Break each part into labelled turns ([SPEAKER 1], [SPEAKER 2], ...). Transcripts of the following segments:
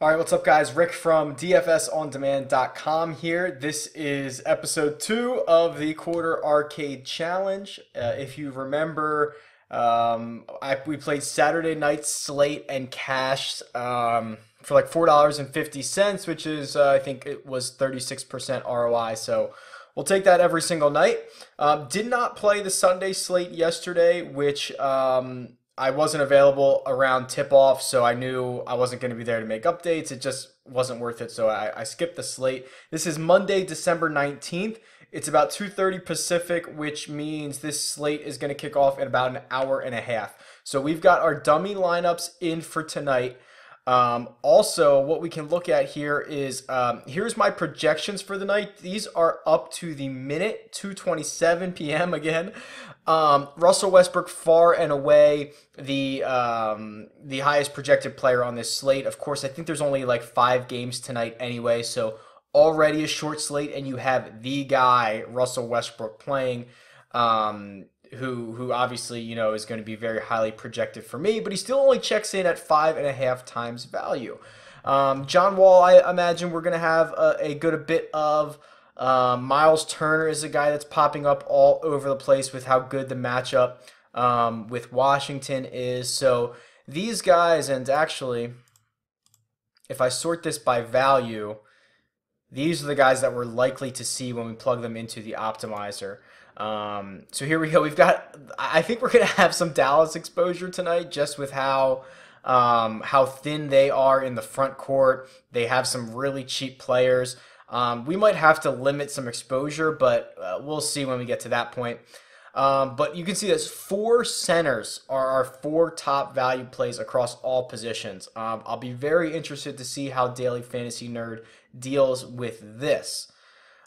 [SPEAKER 1] All right, what's up, guys? Rick from DFSOnDemand.com here. This is episode 2 of the Quarter Arcade Challenge. If you remember, we played Saturday night slate and cash for like $4.50, which is, I think it was 36% ROI. So we'll take that every single night. Did not play the Sunday slate yesterday, which I wasn't available around tip-off, so I knew I wasn't going to be there to make updates. It just wasn't worth it, so I skipped the slate. This is Monday, December 19th. It's about 2:30 Pacific, which means this slate is going to kick off in about an hour and a half. So we've got our dummy lineups in for tonight. Also, what we can look at here is here's my projections for the night. These are up to the minute, 2:27 p.m. again. Russell Westbrook, far and away the highest projected player on this slate. Of course, I think there's only like 5 games tonight anyway, so already a short slate, and you have the guy Russell Westbrook playing. Who obviously, is going to be very highly projected for me, but he still only checks in at 5.5 times value. John Wall, I imagine we're going to have a good bit of. Miles Turner is a guy that's popping up all over the place with how good the matchup with Washington is. So these guys, and actually, if I sort this by value, these are the guys that we're likely to see when we plug them into the optimizer. So here we go. I think we're going to have some Dallas exposure tonight just with how thin they are in the front court. They have some really cheap players. We might have to limit some exposure, but we'll see when we get to that point. But you can see this 4 centers are our 4 top value plays across all positions. I'll be very interested to see how Daily Fantasy Nerd deals with this.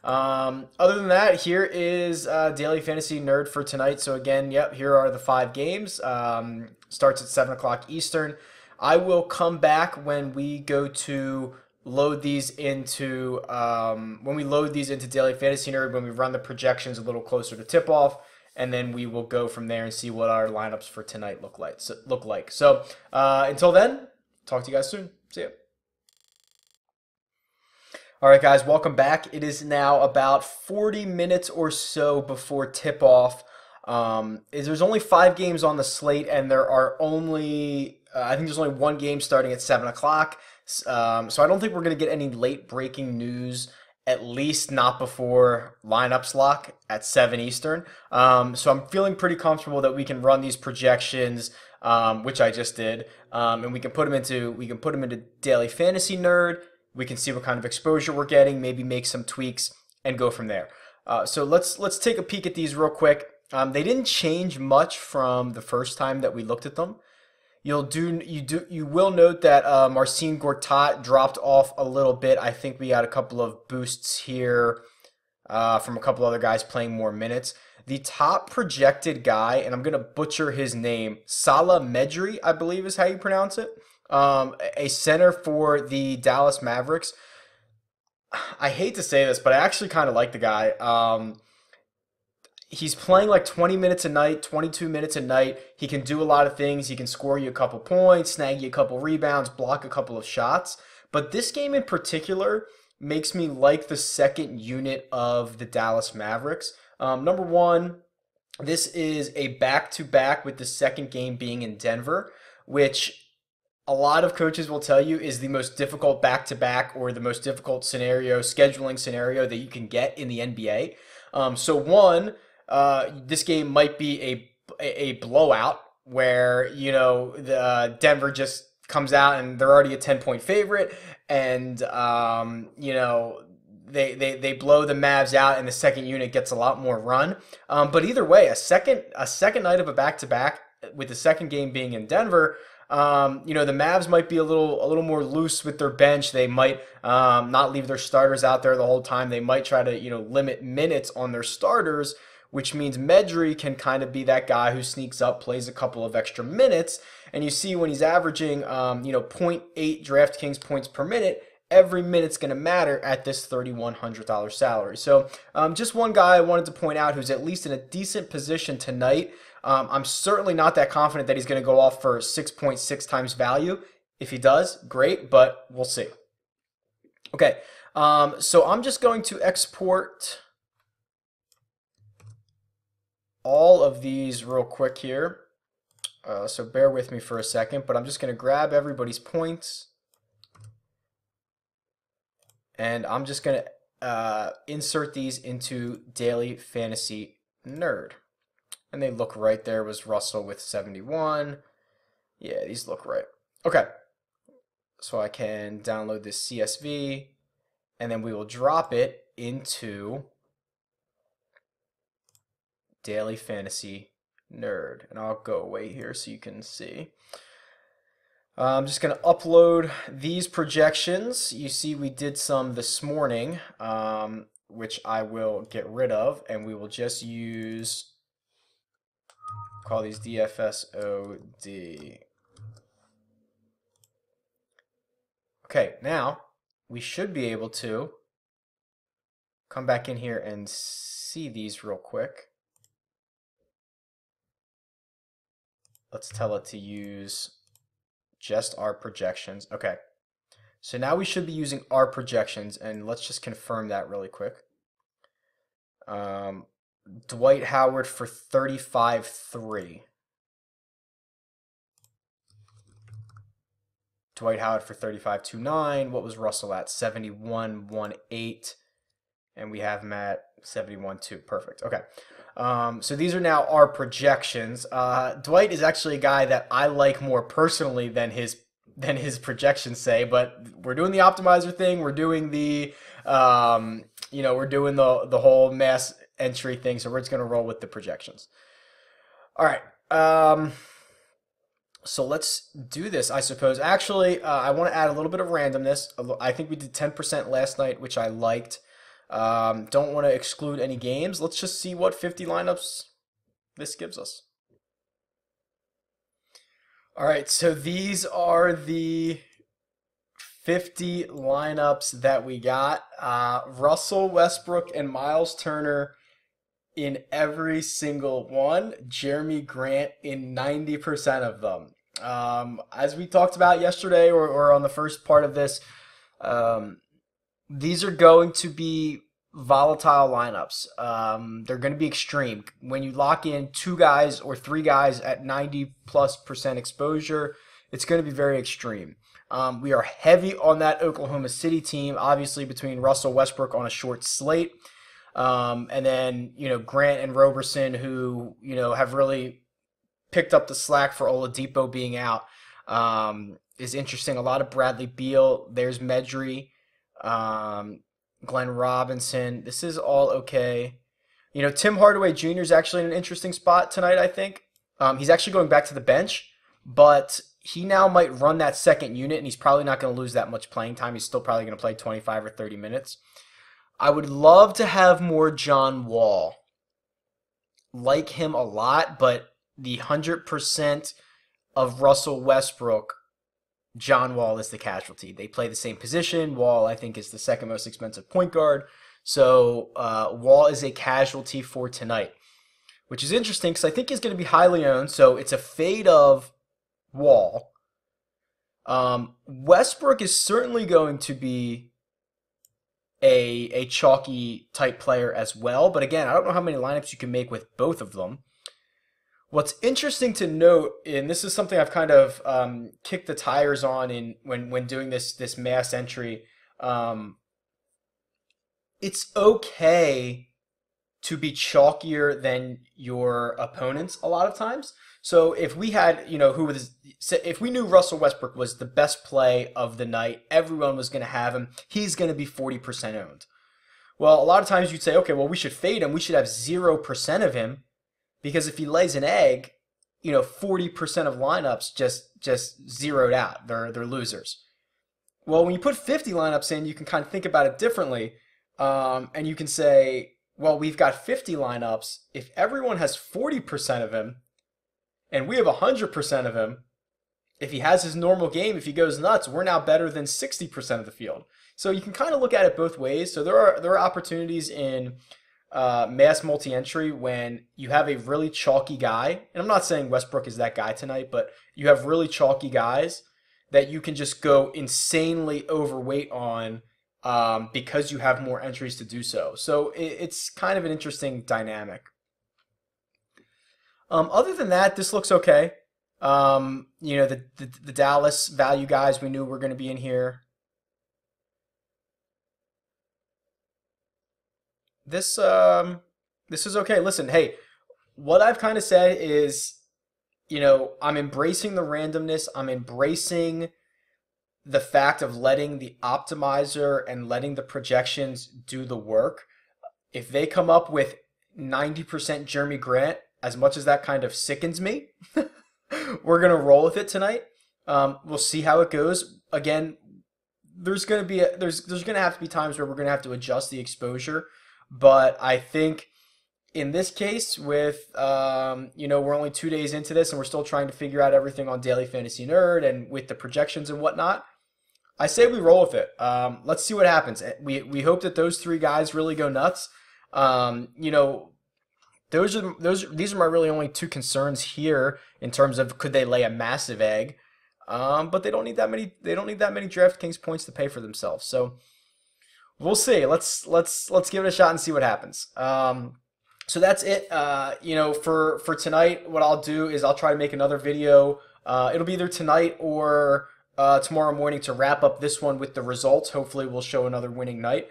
[SPEAKER 1] Other than that, here is Daily Fantasy Nerd for tonight. So again, yep, here are the 5 games. Starts at 7 o'clock Eastern. I will come back when we go to load these into Daily Fantasy Nerd, when we run the projections a little closer to tip off, and then we will go from there and see what our lineups for tonight look like. So until then, talk to you guys soon. See ya. All right, guys, welcome back. It is now about 40 minutes or so before tip off. There's only 5 games on the slate, and there are only I think there's only 1 game starting at 7 o'clock. So I don't think we're going to get any late breaking news, at least not before lineups lock at 7 Eastern. So I'm feeling pretty comfortable that we can run these projections, which I just did, and we can put them into Daily Fantasy Nerd. We can see what kind of exposure we're getting, maybe make some tweaks, and go from there. So let's take a peek at these real quick. They didn't change much from the first time that we looked at them. You will note that Marcin Gortat dropped off a little bit. I think we got a couple of boosts here from a couple other guys playing more minutes. The top projected guy, and I'm gonna butcher his name, Salah Medri, I believe is how you pronounce it. A center for the Dallas Mavericks. I hate to say this, but I actually kind of like the guy. He's playing like 20 minutes a night, 22 minutes a night. He can do a lot of things. He can score you a couple points, snag you a couple rebounds, block a couple of shots. But this game in particular makes me like the second unit of the Dallas Mavericks. Number one, this is a back-to-back with the second game being in Denver, which a lot of coaches will tell you is the most difficult back-to-back or the most difficult scheduling scenario that you can get in the NBA. This game might be a blowout where, the Denver just comes out and they're already a 10-point favorite, and they blow the Mavs out and the second unit gets a lot more run. But either way, a second night of a back-to-back with the second game being in Denver, the Mavs might be a little more loose with their bench. They might not leave their starters out there the whole time. They might try to limit minutes on their starters, which means Medri can kind of be that guy who sneaks up, plays a couple of extra minutes, and you see when he's averaging 0.8 DraftKings points per minute, every minute's going to matter at this $3,100 salary. So just one guy I wanted to point out who's at least in a decent position tonight. I'm certainly not that confident that he's going to go off for 6.6 times value. If he does, great, but we'll see. Okay, so I'm just going to export all of these real quick here. So bear with me for a second, but I'm just going to grab everybody's points. And I'm just going to insert these into Daily Fantasy Nerd. And they look right. There was Russell with 71. Yeah, these look right. Okay. So I can download this CSV, and then we will drop it into Daily Fantasy Nerd. And I'll go away here so you can see. I'm just going to upload these projections. You see we did some this morning, which I will get rid of, and we will just use, call these DFSOD. Okay, now we should be able to come back in here and see these real quick. Let's tell it to use just our projections. Okay, so now we should be using our projections, and let's just confirm that really quick. Dwight Howard for 35.3. Dwight Howard for 35.29. What was Russell at? 71.18. And we have him at 71.2. Perfect. Okay. So these are now our projections. Dwight is actually a guy that I like more personally than his projections say, but we're doing the optimizer thing. We're doing the we're doing the whole mass entry thing. So we're just gonna roll with the projections. All right. So let's do this, I suppose. Actually, I want to add a little bit of randomness. I think we did 10% last night, which I liked. Don't want to exclude any games. Let's just see what 50 lineups this gives us. All right, so these are the 50 lineups that we got. Russell Westbrook and Miles Turner in every single one. Jeremy Grant in 90% of them. As we talked about yesterday or on the first part of this, these are going to be volatile lineups. They're going to be extreme. When you lock in 2 guys or 3 guys at 90+% exposure, it's going to be very extreme. We are heavy on that Oklahoma City team, obviously between Russell Westbrook on a short slate. And then, Grant and Roberson, who, have really picked up the slack for Oladipo being out, is interesting. A lot of Bradley Beal. There's Medry, Glenn Robinson. This is all okay. Tim Hardaway Jr. is actually in an interesting spot tonight, I think. He's actually going back to the bench, but he now might run that second unit, and he's probably not going to lose that much playing time. He's still probably going to play 25 or 30 minutes. I would love to have more John Wall. Like him a lot, but the 100% of Russell Westbrook, John Wall is the casualty. They play the same position. Wall, I think, is the second most expensive point guard. So Wall is a casualty for tonight, which is interesting because I think he's going to be highly owned. So it's a fade of Wall. Westbrook is certainly going to be a chalky type player as well. But again, I don't know how many lineups you can make with both of them. What's interesting to note, and this is something I've kind of kicked the tires on when doing this mass entry, it's okay to be chalkier than your opponents a lot of times. So if we had, if we knew Russell Westbrook was the best play of the night, everyone was going to have him, he's going to be 40% owned. Well, a lot of times you'd say, okay, well, we should fade him. We should have 0% of him, because if he lays an egg, 40% of lineups just zeroed out. They're losers. Well, when you put 50 lineups in, you can kind of think about it differently, and you can say, well, we've got 50 lineups. If everyone has 40% of him, and we have 100% of him, if he has his normal game, if he goes nuts, we're now better than 60% of the field. So you can kind of look at it both ways. So there are opportunities in mass multi-entry when you have a really chalky guy, and I'm not saying Westbrook is that guy tonight, but you have really chalky guys that you can just go insanely overweight on because you have more entries to do so. So it's kind of an interesting dynamic. Other than that, this looks okay. The Dallas value guys we knew were going to be in here. This this is okay. Listen, hey, what I've kind of said is, I'm embracing the randomness. I'm embracing the fact of letting the optimizer and letting the projections do the work. If they come up with 90% Jeremy Grant, as much as that kind of sickens me, we're gonna roll with it tonight. We'll see how it goes. Again, there's gonna have to be times where we're gonna have to adjust the exposure, but I think in this case, with we're only 2 days into this and we're still trying to figure out everything on Daily Fantasy Nerd and with the projections and whatnot, I say we roll with it. Let's see what happens. We hope that those three guys really go nuts. These are my really only two concerns here in terms of could they lay a massive egg. But they don't need that many. They don't need that many DraftKings points to pay for themselves. So we'll see. Let's give it a shot and see what happens. So that's it. For tonight, what I'll do is I'll try to make another video. It'll be either tonight or tomorrow morning to wrap up this one with the results. Hopefully, we'll show another winning night.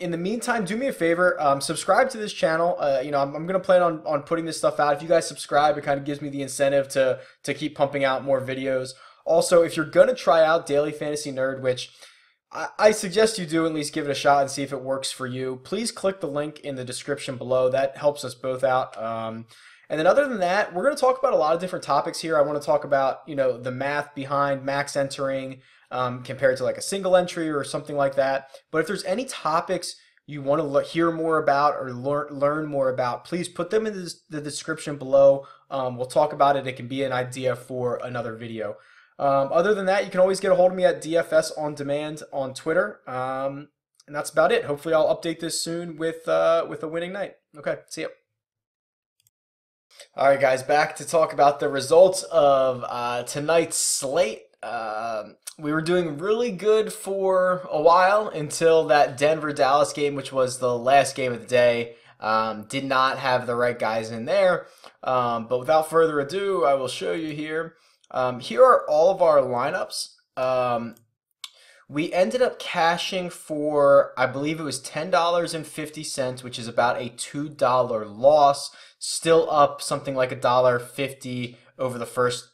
[SPEAKER 1] In the meantime, do me a favor, subscribe to this channel. I'm going to plan on putting this stuff out. If you guys subscribe, it kind of gives me the incentive to keep pumping out more videos. Also, if you're going to try out Daily Fantasy Nerd, which I suggest you do, at least give it a shot and see if it works for you, please click the link in the description below. That helps us both out. And then other than that, we're going to talk about a lot of different topics here. I want to talk about, the math behind max entering, compared to like a single entry or something like that. But if there's any topics you want to hear more about or learn more about, please put them in the description below. We'll talk about it. It can be an idea for another video. Other than that, you can always get a hold of me at DFS On Demand on Twitter. And that's about it. Hopefully I'll update this soon with a winning night. Okay, see ya. All right, guys, back to talk about the results of tonight's slate. We were doing really good for a while until that Denver-Dallas game, which was the last game of the day. Did not have the right guys in there. But without further ado, I will show you here. Here are all of our lineups. We ended up cashing for, I believe it was $10.50, which is about a $2 loss. Still up something like $1.50 over the first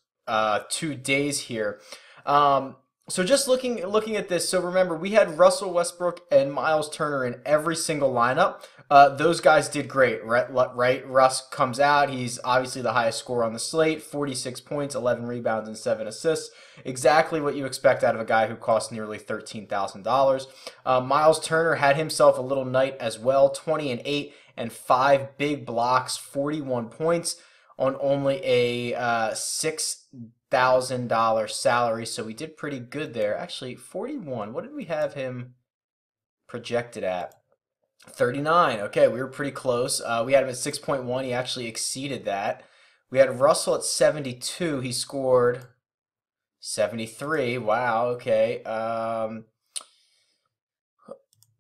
[SPEAKER 1] 2 days here. So just looking at this, so remember we had Russell Westbrook and Miles Turner in every single lineup. Those guys did great, right? Russ comes out. He's obviously the highest scorer on the slate, 46 points, 11 rebounds, and 7 assists. Exactly what you expect out of a guy who costs nearly $13,000. Miles Turner had himself a little night as well, 20 and 8 and 5 big blocks, 41 points on only a $6,000 salary. So we did pretty good there. Actually, 41. What did we have him projected at? 39. Okay, we were pretty close. We had him at 6.1. He actually exceeded that. We had Russell at 72. He scored 73. Wow, okay.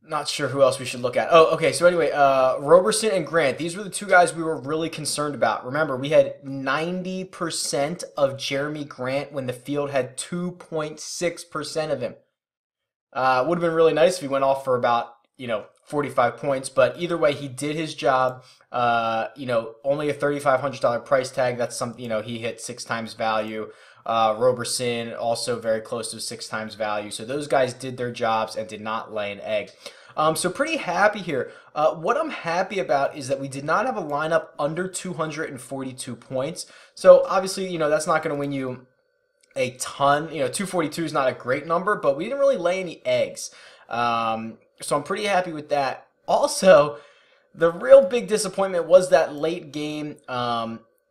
[SPEAKER 1] Not sure who else we should look at. Oh, okay. So anyway, Roberson and Grant. These were the two guys we were really concerned about. Remember, we had 90% of Jeremy Grant when the field had 2.6% of him. Would have been really nice if he went off for about, 45 points. But either way, he did his job. Only a $3,500 price tag. That's something, he hit 6 times value. Roberson also very close to 6 times value. So those guys did their jobs and did not lay an egg. So pretty happy here. What I'm happy about is that we did not have a lineup under 242 points. So obviously, that's not going to win you a ton. 242 is not a great number, but we didn't really lay any eggs. So I'm pretty happy with that. Also, the real big disappointment was that late game.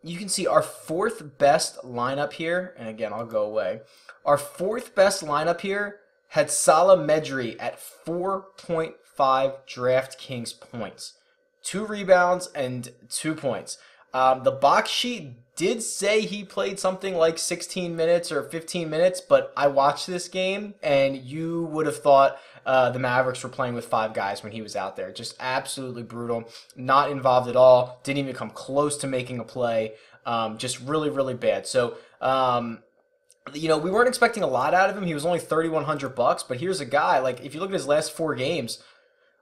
[SPEAKER 1] You can see our 4th best lineup here, and again, I'll go away. Our 4th best lineup here had Salah Medri at 4.5 DraftKings points. 2 rebounds and 2 points. The box sheet did say he played something like 16 minutes or 15 minutes, but I watched this game and you would have thought the Mavericks were playing with 5 guys when he was out there. Just absolutely brutal. Not involved at all. Didn't even come close to making a play. Just really, really bad. So, we weren't expecting a lot out of him. He was only $3,100, but here's a guy, like, if you look at his last 4 games,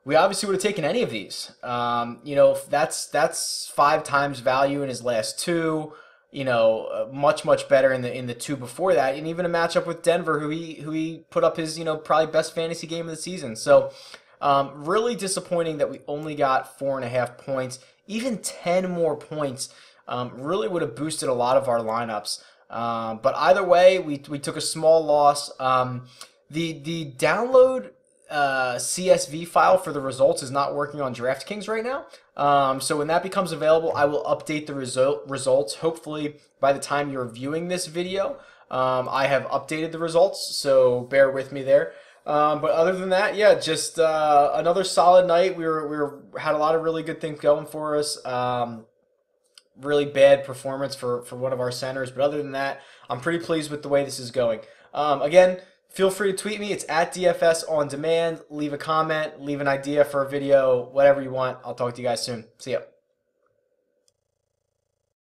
[SPEAKER 1] we obviously would have taken any of these. That's 5 times value in his last 2. Much better in the 2 before that, and even a matchup with Denver, who he put up his probably best fantasy game of the season. So really disappointing that we only got 4.5 points. Even 10 more points really would have boosted a lot of our lineups. But either way, we took a small loss. The download CSV file for the results is not working on DraftKings right now. So when that becomes available, I will update the results. Hopefully by the time you're viewing this video, I have updated the results, so bear with me there. But other than that, yeah, just another solid night. We had a lot of really good things going for us. Really bad performance for one of our centers, but other than that, I'm pretty pleased with the way this is going. Again, feel free to tweet me. It's at DFS on demand. Leave a comment, leave an idea for a video, whatever you want. I'll talk to you guys soon. See ya.